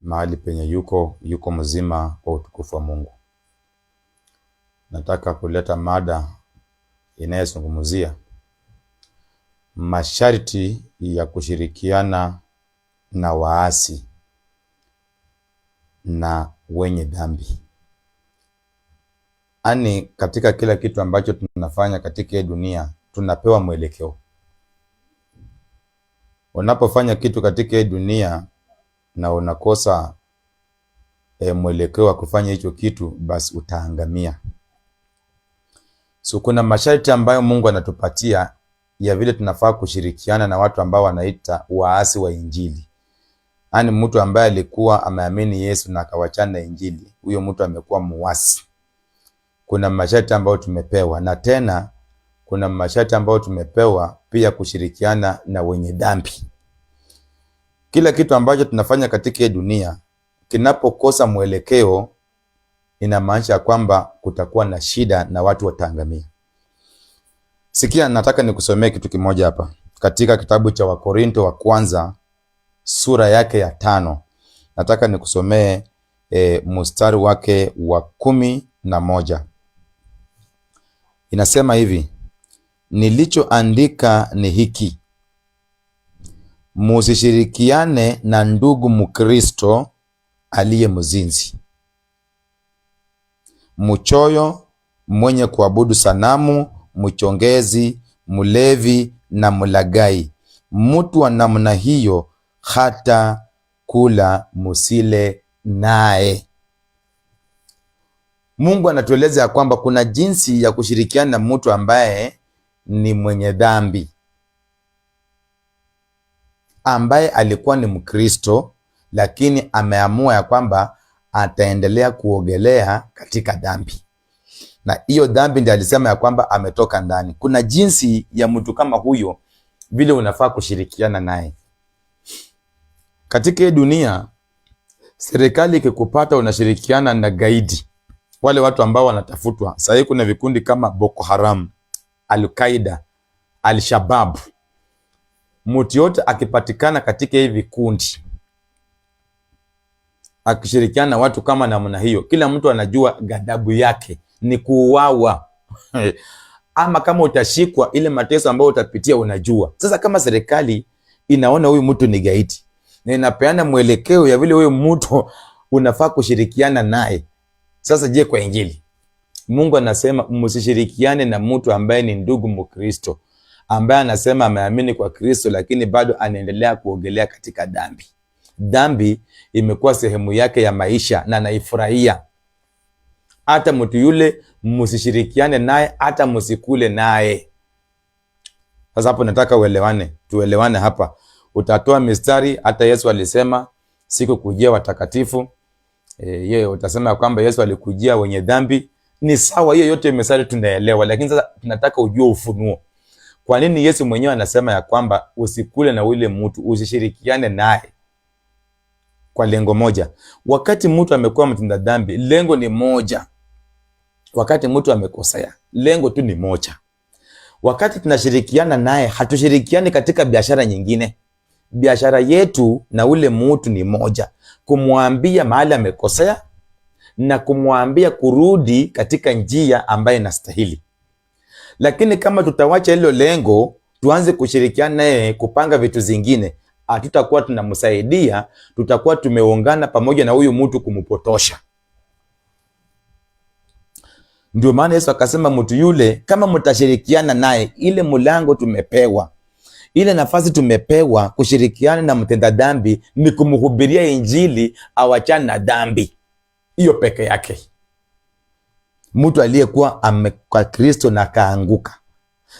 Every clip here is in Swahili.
mahali penye yuko mzima kwa utukufu wa Mungu. Nataka kuleta mada inayozungumzia masharti ya kushirikiana na waasi na wenye dhambi. Ani katika kila kitu ambacho tunafanya katika dunia tunapewa mwelekeo. Unapofanya kitu katika dunia na unakosa mwelekeo wa kufanya hicho kitu, basi utaangamia. So kuna masharti ambayo Mungu anatupatia ya vile tunafaa kushirikiana na watu ambao wanaita waasi wa Injili. Ani mtu ambaye alikuwa ameamini Yesu na akawachana na Injili, huyo mtu amekuwa muasi. Kuna masharti ambayo tumepewa, na tena kuna masharti ambayo tumepewa pia kushirikiana na wenye dhambi. Kila kitu ambacho tunafanya katika dunia kinapokosa mwelekeo, inamaanisha kwamba kutakuwa na shida na watu wataangamia. Sikia, nataka nikusomee kitu kimoja hapa katika kitabu cha Wakorinto wa kwanza sura yake ya 5. Nataka nikusomee mstari wake wa 11. Inasema hivi: nilichoandika ni hiki, musishirikiane na ndugu Mkristo aliye mzinzi, mchoyo, mwenye kuabudu sanamu, mchongezi, mlevi na mlagai. Mtu wa namna hiyo hata kula musile naye. Mungu anatueleza ya kwamba kuna jinsi ya kushirikiana na mtu ambaye ni mwenye dhambi, ambaye alikuwa ni Mkristo lakini ameamua ya kwamba ataendelea kuogelea katika dhambi, na hiyo dhambi ndiyo alisema ya kwamba ametoka ndani. Kuna jinsi ya mtu kama huyo vile unafaa kushirikiana naye. Katika dunia, serikali ikikupata unashirikiana na gaidi, wale watu ambao wanatafutwa. Sasa kuna vikundi kama Boko Haram, Al-Qaeda, Al-Shabaab. Mtu yote akipatikana katika hivi vikundi akishirikiana na watu kama namna hiyo, kila mtu anajua ghadhabu yake ni kuuawa. Ama kama utashikwa, ile mateso ambayo utapitia unajua. Sasa kama serikali inaona huyu mtu ni gaidi na inapeana mwelekeo ya vile huyu mtu unafaa kushirikiana naye, sasa je, kwa Injili Mungu anasema msishirikiane na mtu ambaye ni ndugu Mkristo, ambaye anasema ameamini kwa Kristo lakini bado anaendelea kuogelea katika dhambi. Dhambi imekuwa sehemu yake ya maisha na anaifurahia. Hata mtu yule msishirikiane naye, hata msikule naye. Sasa hapo nataka tuelewane hapa. Utatoa mistari, hata Yesu alisema siku kujia watakatifu. Yeye utasema kwamba Yesu alikujia wenye dhambi. Ni sawa, hiyo yote mistari tunaelewa, lakini sasa tunataka ujue ufunuo. Kwa nini Yesu mwenyewe anasema ya kwamba usikule na ule mtu, usishirikiane naye? Kwa lengo moja. Wakati mtu amekuwa mtenda dhambi, lengo ni moja. Wakati mtu amekosea, lengo tu ni moja. Wakati tunashirikiana naye, hatushirikiani katika biashara nyingine. Biashara yetu na ule mtu ni moja, kumwambia mahali amekosea na kumwambia kurudi katika njia ambayo inastahili. Lakini kama tutawacha hilo lengo, tuanze kushirikiana naye kupanga vitu zingine, hatutakuwa tunamsaidia, tutakuwa tumeungana pamoja na huyu mtu kumpotosha. Ndio maana Yesu akasema mtu yule kama mtashirikiana naye, ile mlango tumepewa, ile nafasi tumepewa kushirikiana na mtenda dhambi ni kumhubiria Injili awachane na dhambi. Hiyo peke yake. Mtu aliyekuwa kwa Kristo na kaanguka.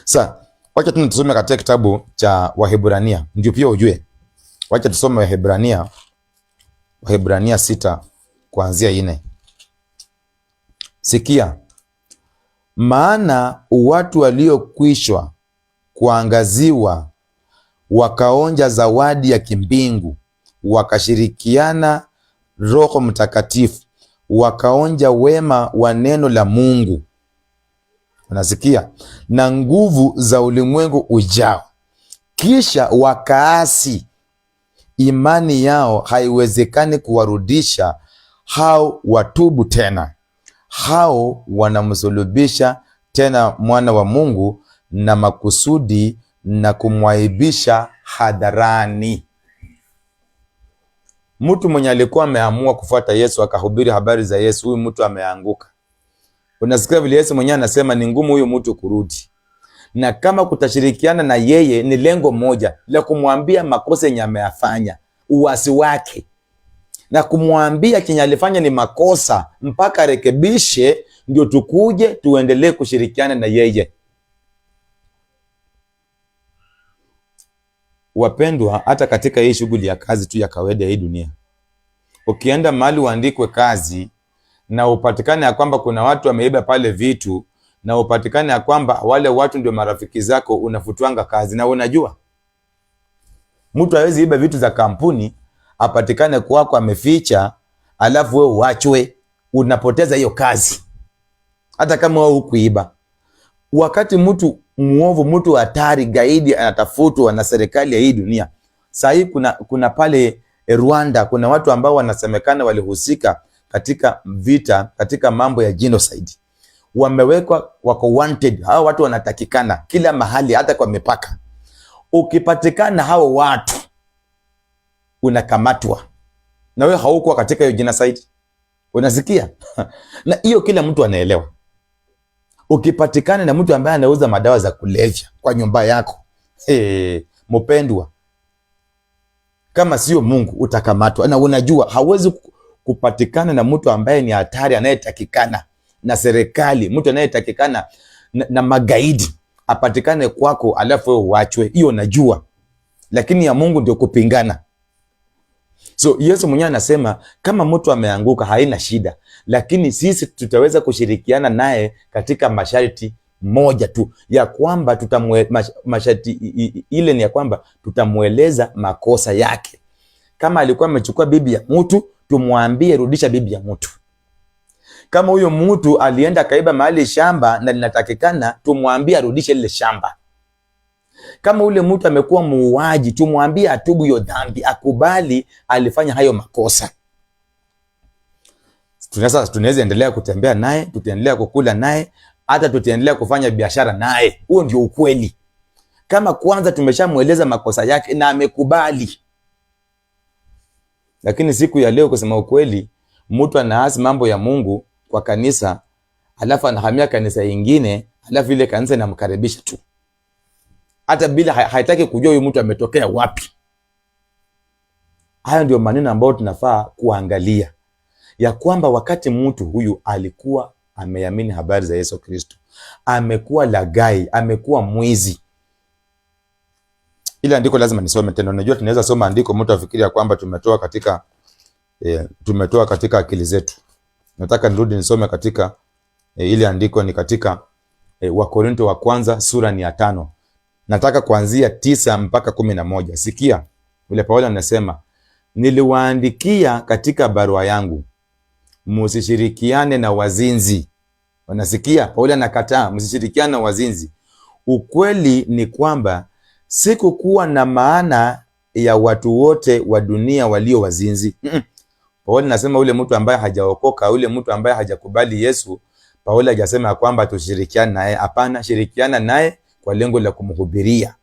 Sasa wacha tusome katika kitabu cha Wahebrania ndio pia ujue. Wacha tusome Wahebrania 6 kuanzia 4. Sikia, maana watu waliokwishwa kuangaziwa wakaonja zawadi ya kimbingu, wakashirikiana Roho Mtakatifu, wakaonja wema wa neno la Mungu. Unasikia? Na nguvu za ulimwengu ujao. Kisha wakaasi, imani yao haiwezekani kuwarudisha hao watubu tena. Hao wanamsulubisha tena mwana wa Mungu na makusudi na kumwaibisha hadharani. Mtu mwenye alikuwa ameamua kufuata Yesu akahubiri habari za Yesu, huyu mtu ameanguka. Unasikia vile Yesu mwenyewe anasema ni ngumu huyu mtu kurudi. Na kama kutashirikiana na yeye ni lengo moja la kumwambia makosa yenye ameyafanya, uasi wake, na kumwambia kenye alifanya ni makosa mpaka rekebishe, ndio tukuje tuendelee kushirikiana na yeye. Wapendwa, hata katika hii shughuli ya kazi tu ya kawaida ya hii dunia, ukienda mahali uandikwe kazi na upatikane ya kwamba kuna watu wameiba pale vitu, na upatikane ya kwamba wale watu ndio marafiki zako, unafutwanga kazi. Na unajua mtu hawezi iba vitu za kampuni apatikane kwako ameficha, alafu wewe uachwe, unapoteza hiyo kazi hata kama wewe hukuiba. Wakati mtu muovu, mtu hatari, gaidi anatafutwa na serikali ya hii dunia. Sasa hii kuna pale Rwanda kuna watu ambao wanasemekana walihusika katika vita, katika mambo ya genocide. Wamewekwa, wako wanted. Hao watu wanatakikana kila mahali, hata kwa mipaka. Ukipatikana hao watu unakamatwa, na wewe haukuwa katika hiyo genocide. Unasikia? Na hiyo kila mtu anaelewa. Ukipatikana na mtu ambaye anauza madawa za kulevya kwa nyumba yako, mpendwa, kama sio Mungu utakamatwa. Na unajua hauwezi kupatikana na mtu ambaye ni hatari, anayetakikana na serikali, mtu anayetakikana na magaidi, apatikane kwako alafu wewe uachwe. Hiyo najua, lakini ya Mungu ndio kupingana. So Yesu mwenyewe anasema kama mtu ameanguka haina shida, lakini sisi tutaweza kushirikiana naye katika masharti moja tu, ya kwamba masharti ile ni ya kwamba tutamueleza makosa yake. Kama alikuwa amechukua bibi ya mtu, tumwambie rudisha bibi ya mtu. Kama huyo mtu alienda kaiba mahali shamba na linatakikana, tumwambie arudishe lile shamba. Kama ule mtu amekuwa muuaji, tumwambie atubu hiyo dhambi, akubali alifanya hayo makosa. Tunaweza endelea kutembea naye, tutaendelea kukula naye, hata tutaendelea kufanya biashara naye. Huo ndio ukweli. Kama kwanza tumeshamueleza makosa yake na amekubali. Lakini siku ya leo, kusema ukweli, mtu anaasi mambo ya Mungu kwa kanisa, alafu anahamia kanisa ingine, alafu ile kanisa inamkaribisha tu, hata bila haitaki kujua huyu mtu ametokea wapi. Hayo ndio maneno ambayo tunafaa kuangalia, ya kwamba wakati mtu huyu alikuwa ameamini habari za Yesu Kristo, amekuwa lagai, amekuwa mwizi. Ile andiko lazima nisome tena. Unajua tunaweza soma andiko mtu afikiria kwamba tumetoa katika akili zetu. Nataka nirudi nisome katika ile andiko, ni katika Wakorintho wa kwanza sura ni ya 5. Nataka kuanzia 9 mpaka 11. Sikia vile Paulo anasema, niliwaandikia katika barua yangu msishirikiane na wazinzi. Wanasikia? Paulo anakataa msishirikiane na wazinzi. Ukweli ni kwamba sikukuwa na maana ya watu wote wa dunia walio wazinzi. Paulo anasema ule mtu ambaye hajaokoka, ule mtu ambaye hajakubali Yesu, Paulo hajasema kwamba tushirikiane naye. Hapana, shirikiana naye kwa lengo la kumhubiria.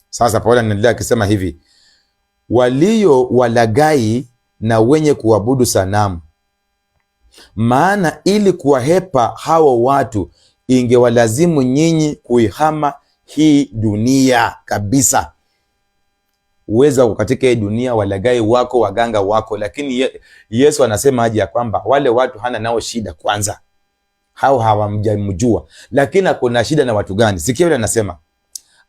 Sasa Paulo anaendelea akisema hivi, walio walagai na wenye kuabudu sanamu. Maana ili kuwahepa hao watu ingewalazimu nyinyi kuihama hii dunia kabisa. Uweza katika hii dunia, walagai wako, waganga wako, lakini Yesu anasema aje ya kwamba wale watu hana nao shida kwanza. Hao hawamjamjua, lakini kuna shida na watu gani? Sikia vile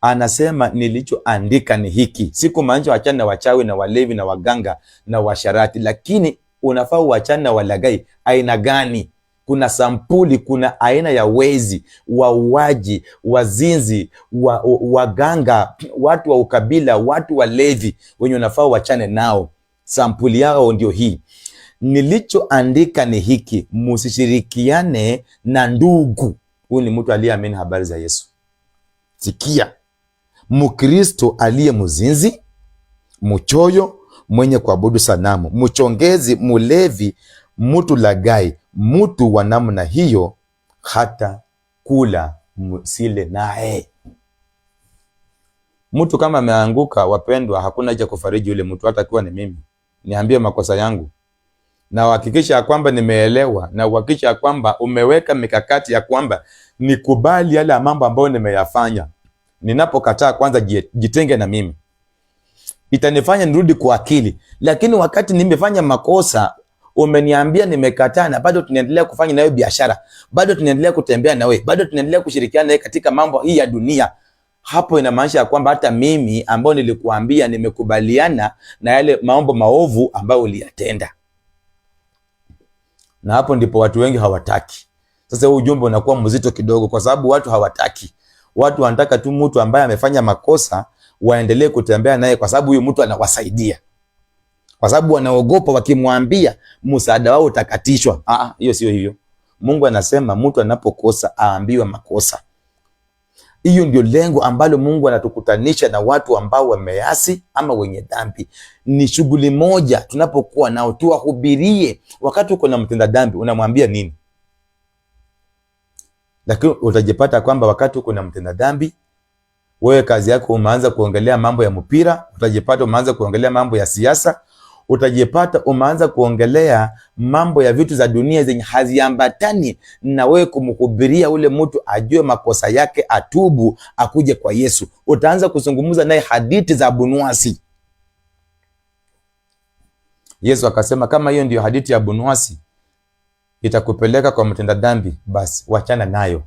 anasema nilichoandika ni hiki. Siku maanisha wachana na wachawi na walevi na waganga na washarati, lakini unafaa uachane na walagai. Aina gani? Kuna sampuli, kuna aina ya wezi, wauaji, wazinzi, waganga, watu wa ukabila, watu walevi, wenye unafaa uachane nao. Sampuli yao ndio hii. Nilichoandika ni hiki, msishirikiane na ndugu. Huyu ni mtu aliyeamini habari za Yesu. Sikia, Mkristo aliye mzinzi, mchoyo, mwenye kuabudu sanamu, mchongezi, mulevi, mtu lagai, mtu wa namna hiyo hata kula msile naye. Mtu kama ameanguka, wapendwa, hakuna haja kufariji yule mtu, hata kuwa ni mimi. Niambie makosa yangu na uhakikisha ya kwamba nimeelewa, na uhakikisha ya kwamba umeweka mikakati ya kwamba nikubali yale mambo ambayo nimeyafanya. Ninapokataa kwanza jitenge na mimi, itanifanya nirudi kwa akili. Lakini wakati nimefanya makosa, umeniambia nimekataa, na bado tunaendelea kufanya nawe biashara, bado tunaendelea kutembea nawe, bado tunaendelea kushirikiana nawe katika mambo hii ya dunia, hapo inamaanisha kwamba hata mimi ambao nilikuambia nimekubaliana na yale mambo maovu ambayo uliyatenda. Na hapo ndipo watu wengi hawataki. Sasa huu ujumbe unakuwa mzito kidogo, kwa sababu watu hawataki. Watu wanataka tu mtu ambaye amefanya makosa waendelee kutembea naye, kwa sababu huyu mtu anawasaidia, kwa sababu wanaogopa wakimwambia msaada wao utakatishwa. Hiyo sio hivyo. Mungu anasema mtu anapokosa aambiwe makosa. Hiyo ndio lengo ambalo Mungu anatukutanisha na watu ambao wameasi ama wenye dhambi. Ni shughuli moja tunapokuwa nao, tuwahubirie. Wakati uko na mtenda dhambi unamwambia nini? Lakini utajipata kwamba wakati uko na mtenda dhambi, wewe kazi yako umeanza kuongelea mambo ya mpira, utajipata umeanza kuongelea mambo ya siasa, utajipata umeanza kuongelea mambo ya vitu za dunia zenye haziambatani na wewe kumhubiria ule mtu ajue makosa yake, atubu, akuje kwa Yesu. Utaanza kuzungumza naye hadithi za Abunuwasi. Yesu akasema kama hiyo ndio hadithi ya Abunuwasi itakupeleka kwa mtenda dhambi, basi wachana nayo.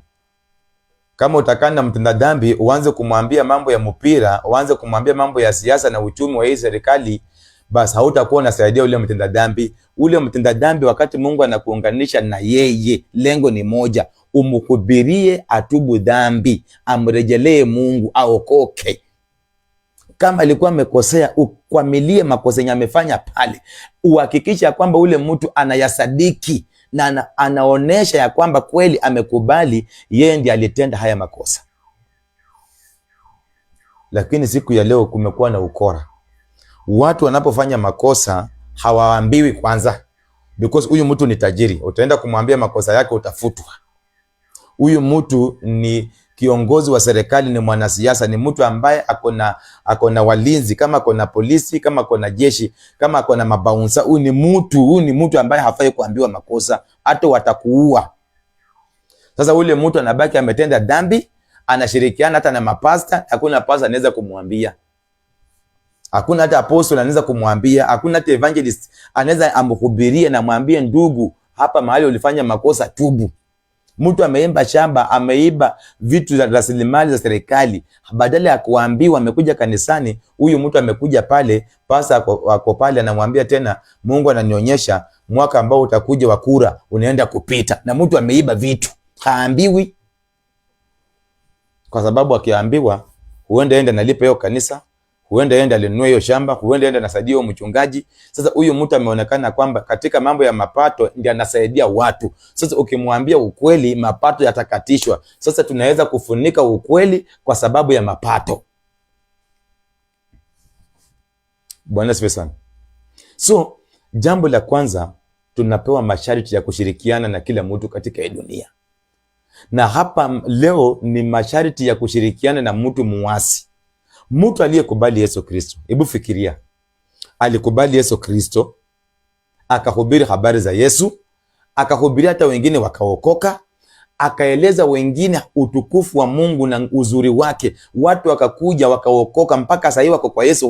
Kama utakana mtenda dhambi uanze kumwambia mambo ya mpira, uanze kumwambia mambo ya siasa na uchumi wa hii serikali, basi hautakuwa unasaidia ule mtenda dhambi. Ule mtenda dhambi wakati Mungu anakuunganisha na yeye, lengo ni moja, umhubirie atubu dhambi, amrejelee Mungu, aokoke. Kama alikuwa amekosea, ukwamilie makosa yenye amefanya pale, uhakikisha kwamba ule mtu anayasadiki na anaonesha ya kwamba kweli amekubali yeye ndiye alitenda haya makosa. Lakini siku ya leo kumekuwa na ukora. Watu wanapofanya makosa hawaambiwi kwanza, because huyu mtu ni tajiri, utaenda kumwambia makosa yake utafutwa. Huyu mtu ni kiongozi wa serikali, ni mwanasiasa, ni mtu ambaye akona walinzi, kama akona polisi, kama akona jeshi, kama akona mabaunsa. Huyu ni mtu ambaye hafai kuambiwa makosa, hata watakuua. Sasa ule mtu anabaki ametenda dhambi, anashirikiana hata na mapasta. Hakuna pasta anaweza kumwambia, hakuna hata apostle anaweza kumwambia, hakuna hata evangelist anaweza amhubirie na mwambie ndugu, hapa mahali ulifanya makosa, tubu. Mtu ameimba shamba, ameiba vitu za rasilimali za serikali, badala ya kuambiwa amekuja kanisani, huyu mtu amekuja pale, pasa ako pale anamwambia tena, Mungu ananionyesha mwaka ambao utakuja wa kura unaenda kupita, na mtu ameiba vitu, haambiwi. Kwa sababu akiambiwa, huenda enda nalipa hiyo kanisa, huenda enda alinunua hiyo shamba, huenda enda nasaidia huyo mchungaji. Sasa huyu mtu ameonekana kwamba katika mambo ya mapato ndiye anasaidia watu. Sasa ukimwambia ukweli, mapato yatakatishwa. Sasa tunaweza kufunika ukweli kwa sababu ya mapato. Bwana asifiwe sana. So jambo la kwanza, tunapewa masharti ya kushirikiana na kila mtu katika hii dunia. Na hapa leo ni masharti ya kushirikiana na mtu muasi. Mtu aliyekubali Yesu Kristo. Hebu fikiria. Alikubali Yesu Kristo, akahubiri habari za Yesu, akahubiri hata wengine wakaokoka, akaeleza wengine utukufu wa Mungu na uzuri wake. Watu wakakuja wakaokoka, mpaka sasa hivi wako kwa Yesu.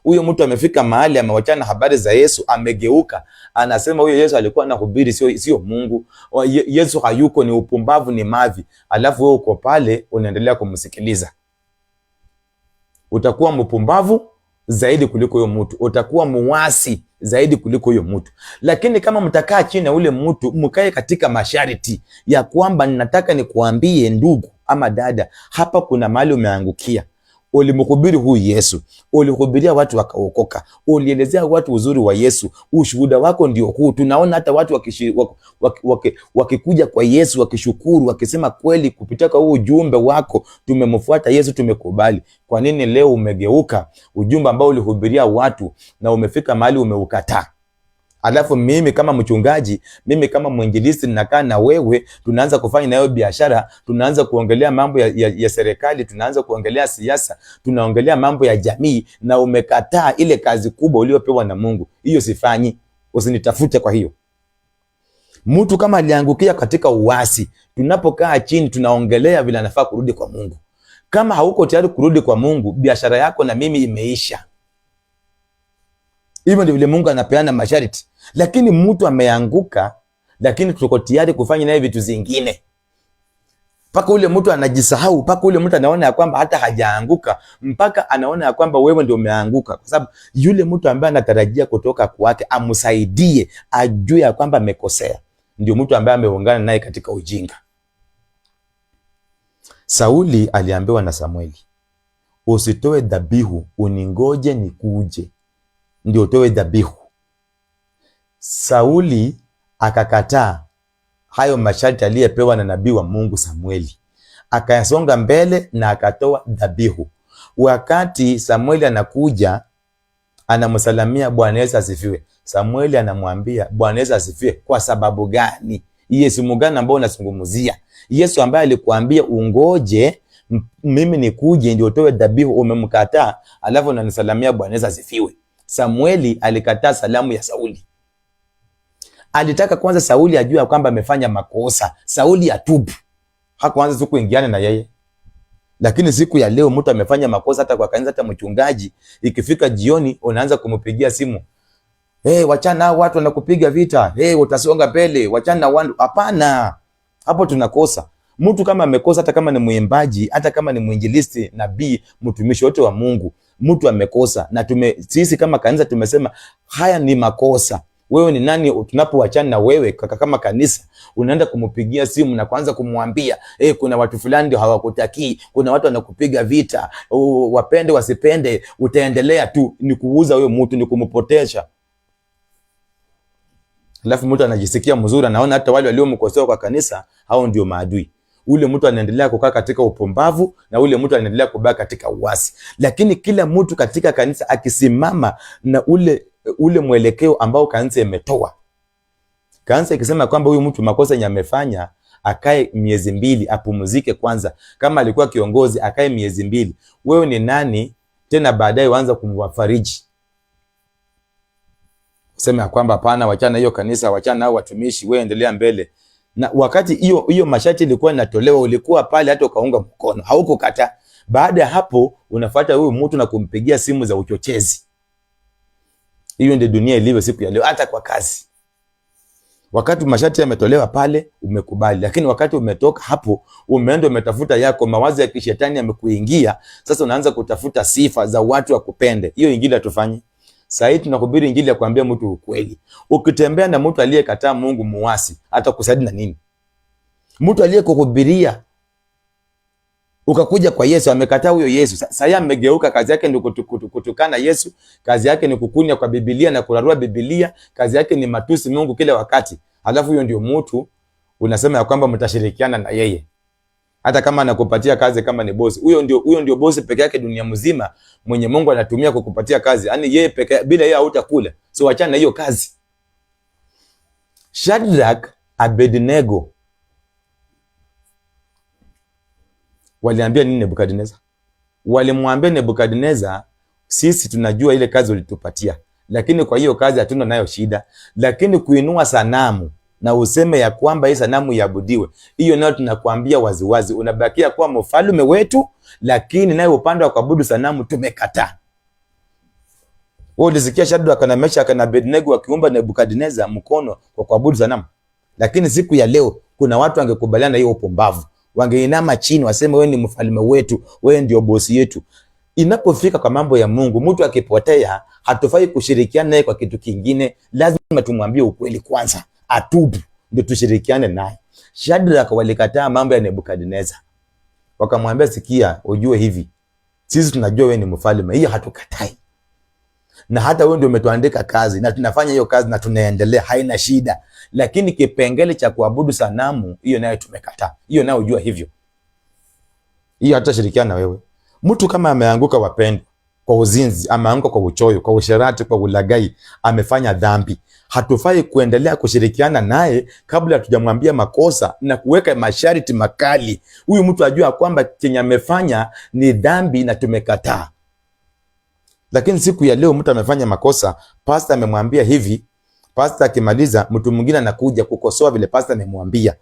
Huyo mtu amefika mahali amewachana habari za Yesu, amegeuka. Anasema huyo Yesu alikuwa anahubiri sio Mungu. Yesu hayuko, ni upumbavu, ni mavi. Alafu wewe uko pale unaendelea kumsikiliza. Utakuwa mpumbavu zaidi kuliko huyo mtu, utakuwa muasi zaidi kuliko huyo mtu. Lakini kama mtakaa chini na ule mtu, mkae katika masharti ya kwamba ninataka nikuambie ndugu ama dada, hapa kuna mahali umeangukia. ulimhubiri huyu Yesu, ulihubiria watu wakaokoka, ulielezea watu uzuri wa Yesu, ushuhuda wako ndio huu. Tunaona hata watu wakikuja kwa Yesu wakishukuru, wakisema kweli kupitia kwa huu ujumbe wako tumemfuata Yesu, tumekubali. Kwa nini leo umegeuka ujumbe ambao ulihubiria watu na umefika mahali umeukataa? Alafu mimi kama mchungaji, mimi kama mwinjilisti ninakaa na wewe, tunaanza kufanya nayo biashara, tunaanza kuongelea mambo ya serikali, tunaanza kuongelea siasa, tunaongelea mambo ya jamii, na umekataa ile kazi kubwa uliopewa na Mungu. Hiyo sifanyi, usinitafute kwa hiyo. Mtu kama aliangukia katika uasi, tunapokaa chini tunaongelea vile anafaa kurudi kwa Mungu. Kama hauko tayari kurudi kwa Mungu, biashara yako na mimi imeisha. Hivyo ndivyo vile Mungu anapeana masharti. Lakini mtu ameanguka, lakini tuko tayari kufanya naye vitu zingine. Mpaka ule mtu anajisahau, mpaka ule mtu anaona ya kwamba hata hajaanguka, mpaka anaona ya kwamba wewe ndio umeanguka. Kwa sababu yule mtu ambaye anatarajia kutoka kwake amsaidie, ajue ya kwamba amekosea, ndio mtu ambaye ameungana naye katika ujinga. Sauli aliambiwa na Samueli, usitoe dhabihu, uningoje nikuje ndio utoe dhabihu. Sauli akakataa hayo masharti aliyepewa na nabii wa Mungu Samueli, akayasonga mbele na akatoa dhabihu. Wakati Samueli anakuja anamsalamia, Bwana Yesu asifiwe, Samueli anamwambia Bwana Yesu asifiwe kwa sababu gani? Yesu mgani ambao unazungumzia? Yesu ambaye alikuambia ungoje mimi nikuje ndio utoe dhabihu, umemkataa, alafu unanisalamia Bwana Yesu asifiwe. Samueli alikataa salamu ya Sauli. Alitaka kwanza Sauli ajue kwamba amefanya makosa, Sauli atubu. Hakuanza tu kuingiana na yeye. Lakini siku ya leo mtu amefanya makosa hata kwa kanisa, hata mchungaji, ikifika jioni unaanza kumpigia simu. Wachana hao watu wanakupiga vita. Utasonga mbele, wachana na watu. Hapana. Hapo tunakosa. Mtu kama amekosa, hata kama ni mwimbaji, hata kama ni mwinjilisti, nabii, mtumishi wote wa Mungu, mtu amekosa na sisi kama kanisa tumesema haya ni makosa. Wewe ni nani tunapoachana na wewe kama kanisa unaenda kumpigia simu na kuanza kumwambia kuna watu fulani ndio hawakutakii, kuna watu wanakupiga vita, wapende wasipende, utaendelea tu? Ni kuuza huyo mtu, ni kumpotesha. Alafu mtu anajisikia mzuri, anaona hata wale waliomkosea kwa kanisa hao ndio maadui. Ule mtu anaendelea kukaa katika upumbavu na ule mtu anaendelea kubaki katika uasi. Lakini kila mtu katika kanisa akisimama na ule mwelekeo ambao kanisa imetoa. Kanisa ikisema kwamba huyu mtu makosa yamefanya, akae miezi 2 apumzike kwanza. Kama alikuwa kiongozi akae miezi 2. Wewe ni nani tena baadaye uanza kumwafariji? Sema kwamba hapana, wachana hiyo kanisa, wachana hao watumishi, wewe endelea mbele. Na wakati hiyo masharti ilikuwa inatolewa, ulikuwa pale hata ukaunga mkono, haukukata. Baada ya hapo unafuata huyu mtu na kumpigia simu za uchochezi. Hiyo ndio dunia ilivyo siku ya leo, hata kwa kazi. Wakati masharti yametolewa pale umekubali, lakini wakati umetoka hapo umeenda umetafuta yako, mawazo ya kishetani yamekuingia, sasa unaanza kutafuta sifa za watu wakupende. Hiyo injili hatufanye. Sasa hivi tunahubiri injili ya kuambia mtu ukweli. Ukitembea na mtu aliyekataa Mungu muasi, atakusaidia na nini? Mtu aliyekuhubiria ukakuja kwa Yesu, amekataa huyo Yesu. Sasa amegeuka, kazi yake ni kutukana Yesu, kazi yake ni kukunya kwa Biblia na kurarua Biblia, kazi yake ni matusi Mungu kila wakati. Alafu huyo ndio mtu unasema ya kwamba mtashirikiana na yeye. Hata kama anakupatia kazi, kama ni bosi, huyo ndio bosi peke yake dunia mzima mwenye Mungu anatumia kukupatia kazi. Yaani yeye peke, bila yeye hautakula. So achana na hiyo kazi. Shadrach, Abednego waliambia nini Nebukadneza? Walimwambia Nebukadneza, sisi tunajua ile kazi ulitupatia, lakini kwa hiyo kazi hatuna nayo shida, lakini kuinua sanamu na useme ya kwamba hii sanamu iabudiwe, hiyo nayo tunakuambia waziwazi, unabakia kuwa mfalme wetu, lakini naye upande wa kuabudu sanamu tumekataa. Wewe ulisikia Shadrach na Meshach na Abednego wakiomba Nebukadneza mkono kwa kuabudu sanamu? Lakini siku ya leo kuna watu wangekubaliana na hiyo upumbavu, wangeinama chini waseme wewe ni mfalme wetu, wewe ndio bosi yetu. Inapofika kwa mambo ya Mungu, mtu akipotea hatufai kushirikiana naye kwa kitu kingine. Lazima tumwambie ukweli kwanza, atubu, ndio tushirikiane naye. Shadrach walikataa mambo ya Nebukadneza. Wakamwambia, sikia, ujue hivi, Sisi tunajua wewe ni mfalme, hiyo hatukatai. Na hata wewe ndio umetuandika kazi na tunafanya hiyo kazi na tunaendelea, haina shida. Lakini kipengele cha kuabudu sanamu, hiyo nayo tumekataa. Hiyo nayo ujua hivyo. Hiyo hata shirikiana na wewe. Mtu kama ameanguka, wapendwa, kwa uzinzi, ameanguka kwa uchoyo, kwa usherati, kwa ulagai, amefanya dhambi, hatufai kuendelea kushirikiana naye kabla hatujamwambia makosa na kuweka masharti makali. Huyu mtu ajua kwamba chenye amefanya ni dhambi na tumekataa. Lakini siku ya leo mtu amefanya makosa, pastor amemwambia hivi, pastor akimaliza mtu mwingine anakuja kukosoa vile pastor amemwambia.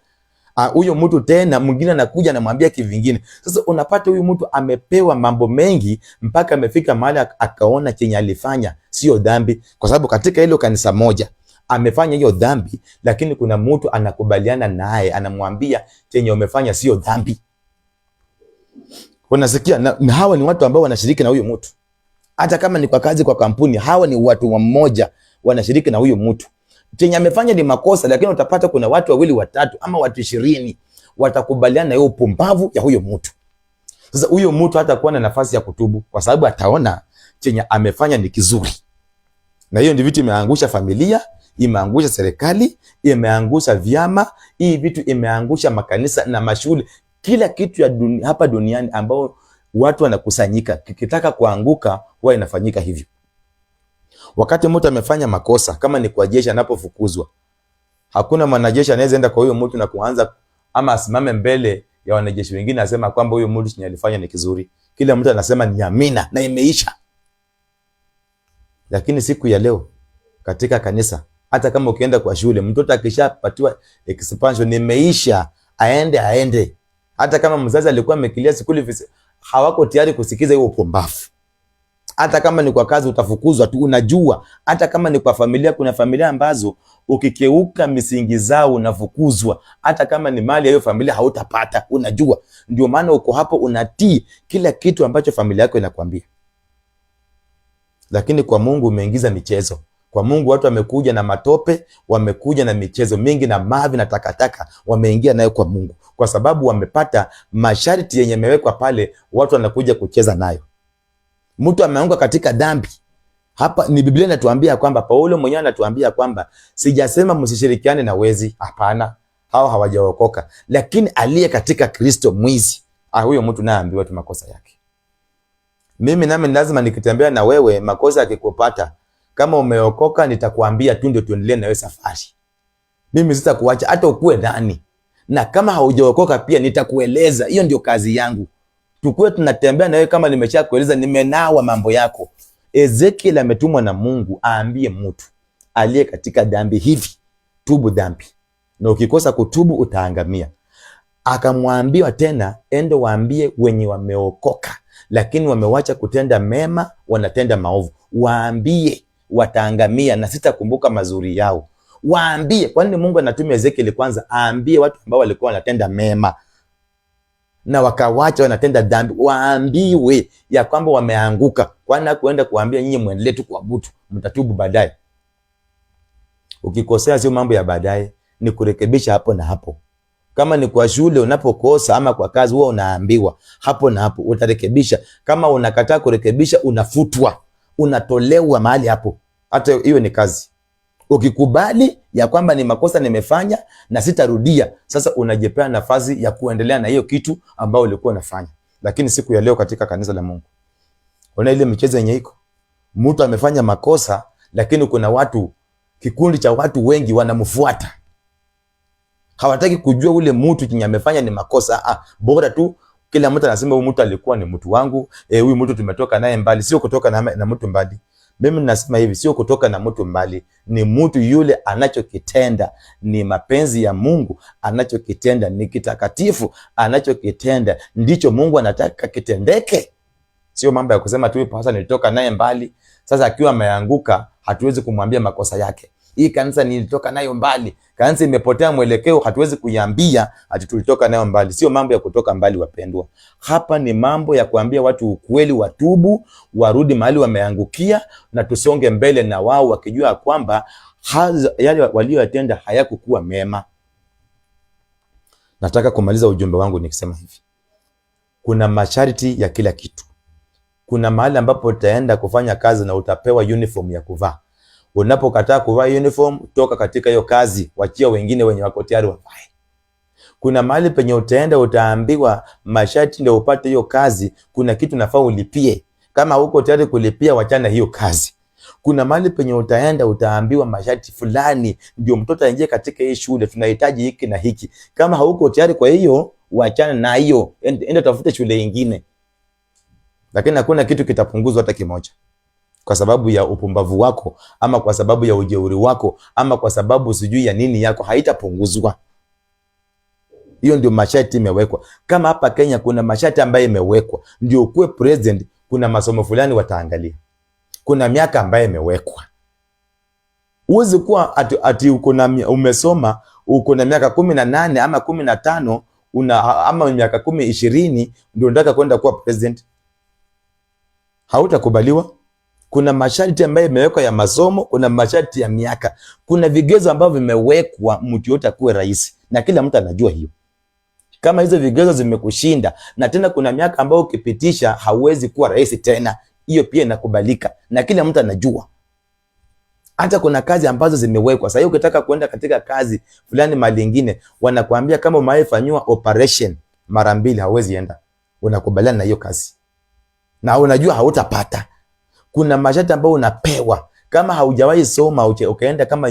Huyo mtu tena mwingine anakuja anamwambia kivingine. Sasa unapata huyu mtu amepewa mambo mengi mpaka amefika mahali akaona chenye alifanya sio dhambi, kwa sababu katika hilo kanisa moja amefanya hiyo dhambi, lakini kuna mtu anakubaliana naye, anamwambia chenye umefanya sio dhambi. Unasikia? Na hawa ni watu ambao wanashiriki na huyo mtu. Hata kama ni kwa kazi, kwa kampuni, hawa ni watu wa mmoja wanashiriki na huyo mtu. Chenye amefanya ni makosa, lakini utapata kuna watu wawili, watatu ama watu 20 watakubaliana na hiyo upumbavu ya huyo mtu. Sasa huyo mtu hatakuwa na nafasi ya kutubu, kwa sababu ataona chenye amefanya ni kizuri. Na hiyo ndio vitu imeangusha familia, imeangusha serikali, imeangusha vyama, hii vitu imeangusha makanisa na mashule, kila kitu ya hapa duniani ambao watu wanakusanyika, kikitaka kuanguka huwa inafanyika hivyo. Wakati mtu amefanya makosa, kama ni kwa jeshi anapofukuzwa, hakuna mwanajeshi anaweza enda kwa huyo mtu na kuanza ama asimame mbele ya wanajeshi wengine asema kwamba huyo mtu chenye alifanya ni kizuri. Kila mtu anasema ni amina na imeisha. Lakini siku ya leo katika kanisa, hata kama ukienda kwa shule, mtoto akishapatiwa expansion imeisha, aende. Hata kama mzazi alikuwa amekilia school fees, hawako tayari kusikiza hiyo upumbavu. Hata kama ni kwa kazi utafukuzwa tu, unajua. Hata kama ni kwa familia, kuna familia ambazo ukikeuka misingi zao unafukuzwa. Hata kama ni mali ya hiyo familia hautapata, unajua. Ndio maana uko hapo unatii kila kitu ambacho familia yako inakwambia. Lakini kwa Mungu umeingiza michezo. Kwa Mungu watu wamekuja na matope, wamekuja na michezo mingi na mavi na takataka, wameingia nayo kwa Mungu. Kwa sababu wamepata masharti yenye yamewekwa pale, watu wanakuja kucheza nayo. Mtu ameanguka katika dhambi. Hapa ni Biblia inatuambia kwamba, Paulo mwenyewe anatuambia kwamba sijasema msishirikiane na wezi, hapana, hao hawajaokoka. Lakini aliye katika Kristo mwizi, huyo mtu naye ambiwa tu makosa yake. Mimi nami lazima nikitembea na wewe, makosa yakikupata, kama umeokoka nitakwambia tu ndio tuendelee na wewe safari. Mimi sitakuacha hata ukue nani. Na kama haujaokoka pia nitakueleza, hiyo ndio kazi yangu. Tukue tunatembea na wewe kama nimeshakueleza, nimenawa mambo yako. Ezekiel ametumwa na Mungu aambie mtu aliye katika dhambi hivi, tubu dhambi. Na ukikosa kutubu utaangamia. Akamwambia tena, ende waambie wenye wameokoka lakini wamewacha kutenda mema, wanatenda maovu, waambie wataangamia na sitakumbuka mazuri yao. Waambie. Kwani Mungu anatumia Ezekiel kwanza aambie watu ambao walikuwa wanatenda mema na wakawacha wanatenda dhambi, waambiwe ya kwamba wameanguka. Kwani hakuenda kuambia nyinyi muendelee tu kuabudu, mtatubu baadaye? Ukikosea sio mambo ya baadaye, ni kurekebisha hapo na hapo. Kama ni kwa shule unapokosa ama kwa kazi, huwa unaambiwa hapo na hapo utarekebisha. Kama unakataa kurekebisha, unafutwa, unatolewa mahali hapo. Hata hiyo ni kazi. Ukikubali ya kwamba ni makosa nimefanya na sitarudia, sasa unajipea nafasi ya kuendelea na hiyo kitu ambao ulikuwa unafanya. Lakini siku ya leo katika kanisa la Mungu, una ile michezo yenye iko. Mtu amefanya makosa, lakini kuna watu, kikundi cha watu wengi wanamfuata. Hawataki kujua ule mtu chenye amefanya ni makosa. Bora tu kila mtu anasema huyu mtu alikuwa ni mtu wangu, huyu mtu tumetoka naye mbali. Sio kutoka na mtu mbali. Mimi ninasema hivi, sio kutoka na mtu mbali, ni mtu yule anachokitenda ni mapenzi ya Mungu, anachokitenda ni kitakatifu, anachokitenda ndicho Mungu anataka kitendeke. Sio mambo ya kusema tu sasa nilitoka naye mbali, sasa akiwa ameanguka hatuwezi kumwambia makosa yake. Hii kanisa nilitoka nayo mbali, kanisa imepotea mwelekeo, hatuwezi kuiambia ati tulitoka nayo mbali. Sio mambo ya kutoka mbali wapendwa. Hapa ni mambo ya kuambia watu ukweli, watubu, warudi mahali wameangukia, na tusonge mbele na wao wakijua kwamba yale waliyotenda hayakukuwa mema. Nataka kumaliza ujumbe wangu nikisema hivi. Kuna masharti ya kila kitu. Kuna mahali ambapo utaenda kufanya kazi na utapewa uniform ya kuvaa. Unapokataa kuvaa uniform, toka katika hiyo kazi, wachia wengine wenye wako tayari wavae. Kuna mahali penye utaenda utaambiwa masharti ndio upate hiyo kazi, kuna kitu nafaa ulipie. Kama huko tayari kulipia, wachana hiyo kazi. Kuna mahali penye utaenda utaambiwa masharti fulani ndio mtoto aingie katika hii shule, tunahitaji hiki na hiki. Kama hauko tayari kwa hiyo, wachana na hiyo, enda tafute shule nyingine. Lakini hakuna kitu kitapunguzwa hata kimoja, kwa sababu ya upumbavu wako, ama kwa sababu ya ujeuri wako, ama kwa sababu sijui ya nini yako, haitapunguzwa. Hiyo ndio masharti imewekwa. Kama hapa Kenya kuna masharti ambayo imewekwa, ndio ukuwe president, kuna masomo fulani wataangalia. Kuna miaka ambayo imewekwa. Uwezi kuwa ati umesoma, uko na miaka 18 ama 15, ama miaka 10, 20, ndio unataka kwenda kuwa president. Hautakubaliwa. Kuna masharti ambayo imewekwa ya masomo, kuna masharti ya miaka. Kuna vigezo ambavyo vimewekwa mtu yote akuwe rais, na kila mtu anajua hiyo. Kama hizo vigezo zimekushinda, na tena kuna miaka ambayo ukipitisha hauwezi kuwa rais tena, hiyo pia inakubalika na kila mtu anajua. Hata kuna kazi ambazo zimewekwa. Sasa ukitaka kwenda katika kazi fulani mahali nyingine, wanakuambia kama umeifanywa operation mara 2 hauwezi enda. Unakubaliana na hiyo kazi, na unajua hautapata. Kuna masharti ambayo unapewa. Kama haujawahi soma ukaenda kama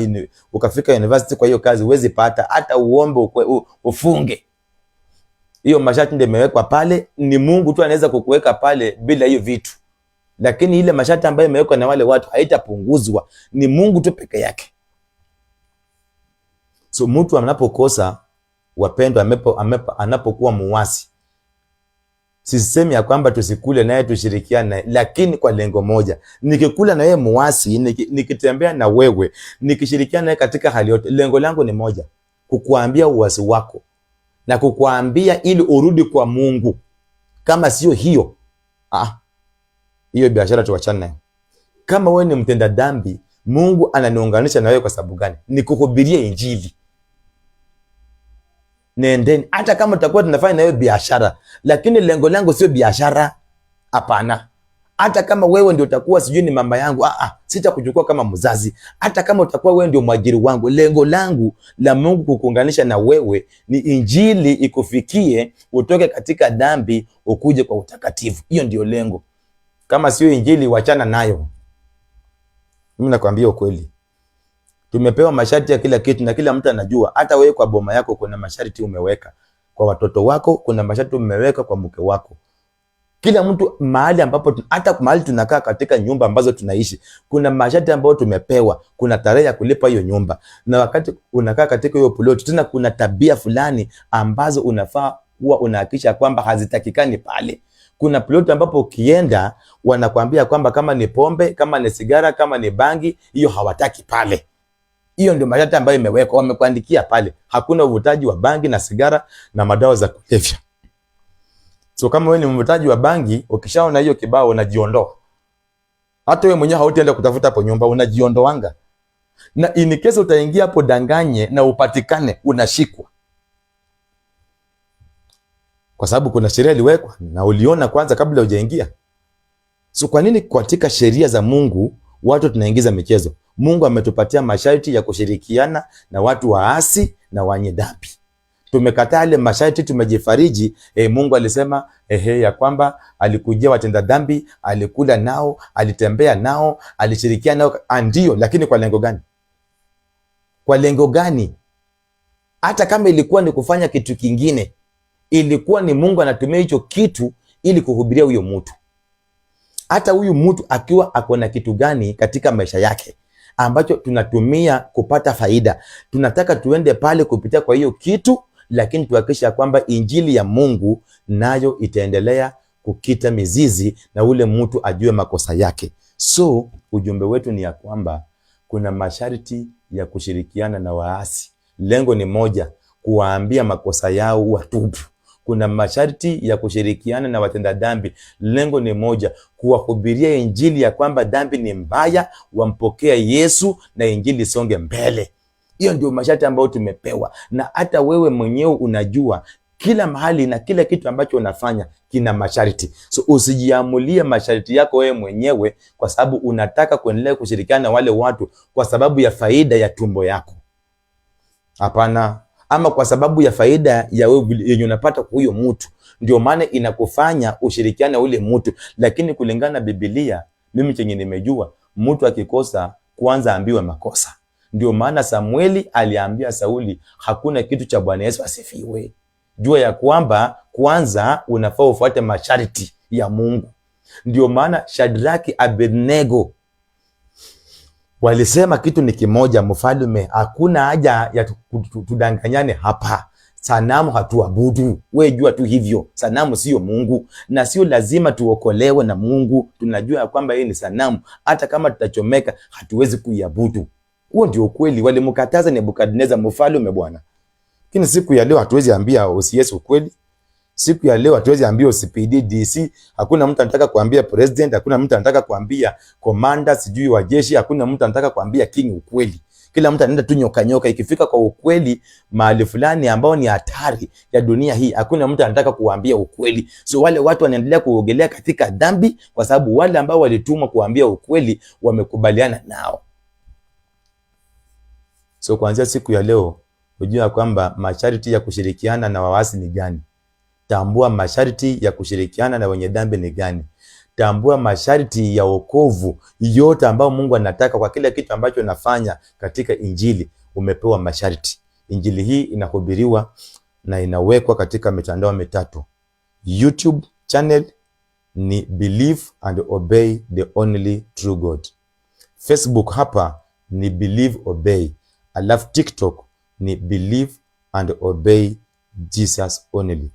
ukafika university kwa hiyo kazi, huwezi pata. Hata uombe ufunge, hiyo masharti ndio imewekwa pale. Ni Mungu tu anaweza kukuweka pale bila hiyo vitu, lakini ile masharti ambayo imewekwa na wale watu haitapunguzwa. Ni Mungu tu peke yake. So mtu anapokosa, wapendwa, anapokuwa muasi, sisemi ya kwamba tusikule naye, tushirikiane naye, lakini kwa lengo moja. Nikikula na yeye muasi, nikitembea na wewe, nikishirikiana naye katika hali yote, lengo langu ni moja, kukuambia uasi wako na kukuambia ili urudi kwa Mungu. Kama sio hiyo, hiyo biashara tuachane nayo. Kama wewe ni mtenda dhambi, Mungu ananiunganisha na wewe kwa sababu gani? Nikuhubirie Injili. Nendeni. Hata kama tutakuwa tunafanya na wewe biashara, lakini lengo langu sio biashara. Hapana. Hata kama wewe ndio utakuwa sijui ni mama yangu, sitakuchukua kama mzazi. Hata kama utakuwa wewe ndio mwajiri wangu, lengo langu la Mungu kukuunganisha na wewe ni Injili ikufikie, utoke katika dhambi ukuje kwa utakatifu. Hiyo ndio lengo. Kama sio Injili, wachana nayo. Mimi nakwambia ukweli. Tumepewa masharti ya kila kitu na kila mtu anajua. Hata wewe kwa boma yako kuna masharti umeweka. Kwa watoto wako kuna masharti umeweka, kwa mke wako. Kila mtu mahali ambapo, hata mahali tunakaa katika nyumba ambazo tunaishi, kuna masharti ambayo tumepewa. Kuna tarehe ya kulipa hiyo nyumba. Na wakati unakaa katika hiyo plot, tena kuna tabia fulani ambazo unafaa kuwa unahakikisha kwamba hazitakikani pale. Kuna plot ambapo ukienda wanakuambia kwamba kama ni pombe, kama ni sigara, kama ni bangi, hiyo hawataki pale. Hiyo ndio masharti ambayo imewekwa, wamekuandikia pale. Hakuna uvutaji wa bangi na sigara na madawa za kulevya. So kama wewe ni mvutaji wa bangi, ukishaona hiyo kibao unajiondoa. Hata wewe mwenyewe hautaenda kutafuta hapo nyumba, unajiondoanga. Na in case utaingia hapo danganye na upatikane, unashikwa. Kwa sababu kuna sheria iliwekwa na uliona kwanza kabla hujaingia. So kwa nini katika sheria za Mungu watu tunaingiza michezo? Mungu ametupatia masharti ya kushirikiana na watu waasi na wenye dhambi. Tumekataa ile masharti, tumejifariji. Mungu alisema ya kwamba alikujia watenda dhambi, alikula nao, alitembea nao, alishirikiana nao. Ndio, lakini kwa lengo gani? Kwa lengo gani? Hata kama ilikuwa ni kufanya kitu kingine, ilikuwa ni Mungu anatumia hicho kitu ili kuhubiria huyo mtu. Hata huyu mtu akiwa akona kitu gani katika maisha yake ambacho tunatumia kupata faida, tunataka tuende pale kupitia kwa hiyo kitu, lakini tuhakikisha kwamba Injili ya Mungu nayo itaendelea kukita mizizi na ule mtu ajue makosa yake. So ujumbe wetu ni ya kwamba kuna masharti ya kushirikiana na waasi. Lengo ni moja, kuwaambia makosa yao watubu. Kuna masharti ya kushirikiana na watenda dhambi. Lengo ni moja, kuwahubiria Injili ya kwamba dhambi ni mbaya, wampokea Yesu na Injili songe mbele. Hiyo ndio masharti ambayo tumepewa. Na hata wewe mwenyewe unajua Kila mahali na kila kitu ambacho unafanya kina masharti. So usijiamulie masharti yako wewe mwenyewe kwa sababu unataka kuendelea kushirikiana na wale watu kwa sababu ya faida ya tumbo yako. Hapana. Ama kwa sababu ya faida ya wewe yenye unapata kwa huyo mtu, ndio maana inakufanya ushirikiane ule mtu. Lakini kulingana na Biblia, mimi chenye nimejua, mtu akikosa kwanza ambiwe makosa. Ndio maana Samueli aliambia Sauli, hakuna kitu cha Bwana Yesu asifiwe. Jua ya kwamba kwanza unafaa ufuate masharti ya Mungu. Ndio maana Shadraki, Abednego walisema kitu ni kimoja, mfalme, hakuna haja ya tudanganyane hapa. Sanamu hatuabudu. Wewe jua tu hivyo. Sanamu sio Mungu na sio lazima tuokolewe na Mungu. Tunajua ya kwamba yeye ni sanamu. Hata kama tutachomeka hatuwezi kuiabudu. Huo ndio ukweli. Walimkataza Nebukadneza mfalme bwana. Lakini siku ya leo hatuwezi ambia OCS ukweli. Siku ya leo hatuwezi ambia OCPD, DC, hakuna mtu anataka kuambia president, hakuna mtu anataka kuambia commander sijui wa jeshi, hakuna mtu anataka kuambia king ukweli. Kila mtu anaenda tu nyoka. Ikifika kwa ukweli mahali fulani ambao ni hatari ya dunia hii, hakuna mtu anataka kuambia ukweli. So wale watu wanaendelea kuogelea katika dhambi kwa sababu wale ambao walitumwa kuambia ukweli wamekubaliana nao. So kuanzia siku ya leo ujue kwamba masharti ya kushirikiana na waasi ni gani. Tambua masharti ya kushirikiana na wenye dhambi ni gani. Tambua masharti ya wokovu yote ambayo Mungu anataka kwa kila kitu ambacho unafanya katika Injili. Umepewa masharti. Injili hii inahubiriwa na inawekwa katika mitandao mitatu. YouTube channel ni Believe and Obey the Only True God. Facebook hapa ni Believe Obey. Alafu TikTok ni Believe and Obey Jesus Only.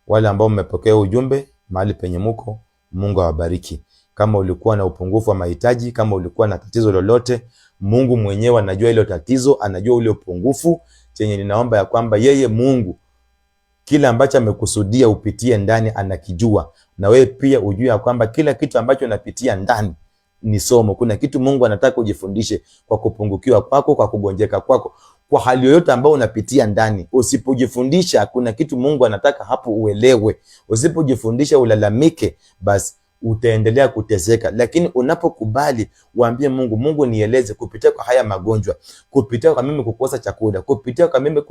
Wale ambao mmepokea ujumbe mahali penye muko, Mungu awabariki. Kama ulikuwa na upungufu wa mahitaji, kama ulikuwa na tatizo lolote, Mungu mwenyewe anajua hilo tatizo, anajua ule upungufu. Chenye ninaomba ya kwamba yeye Mungu kila ambacho amekusudia upitie ndani anakijua. Na wewe pia ujue ya kwamba kila kitu ambacho unapitia ndani ni somo. Kuna kitu Mungu anataka ujifundishe kwa kupungukiwa kwako, kwa kugonjeka kwako, kwa hali yoyote ambayo unapitia ndani. Usipojifundisha kuna kitu Mungu anataka hapo uelewe. Usipojifundisha ulalamike, basi utaendelea kuteseka. Lakini unapokubali waambie Mungu, Mungu nieleze kupitia kwa haya magonjwa, kupitia kwa mimi kukosa chakula, kupitia kwa mimi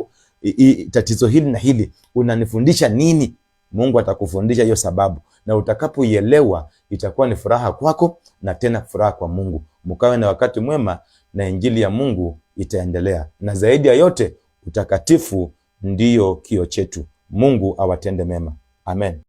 tatizo hili na hili, unanifundisha nini? Mungu atakufundisha hiyo sababu, na utakapoielewa itakuwa ni furaha kwako na tena furaha kwa Mungu. Mkawe na wakati mwema na injili ya Mungu itaendelea. Na zaidi ya yote, utakatifu ndiyo kio chetu. Mungu awatende mema. Amen.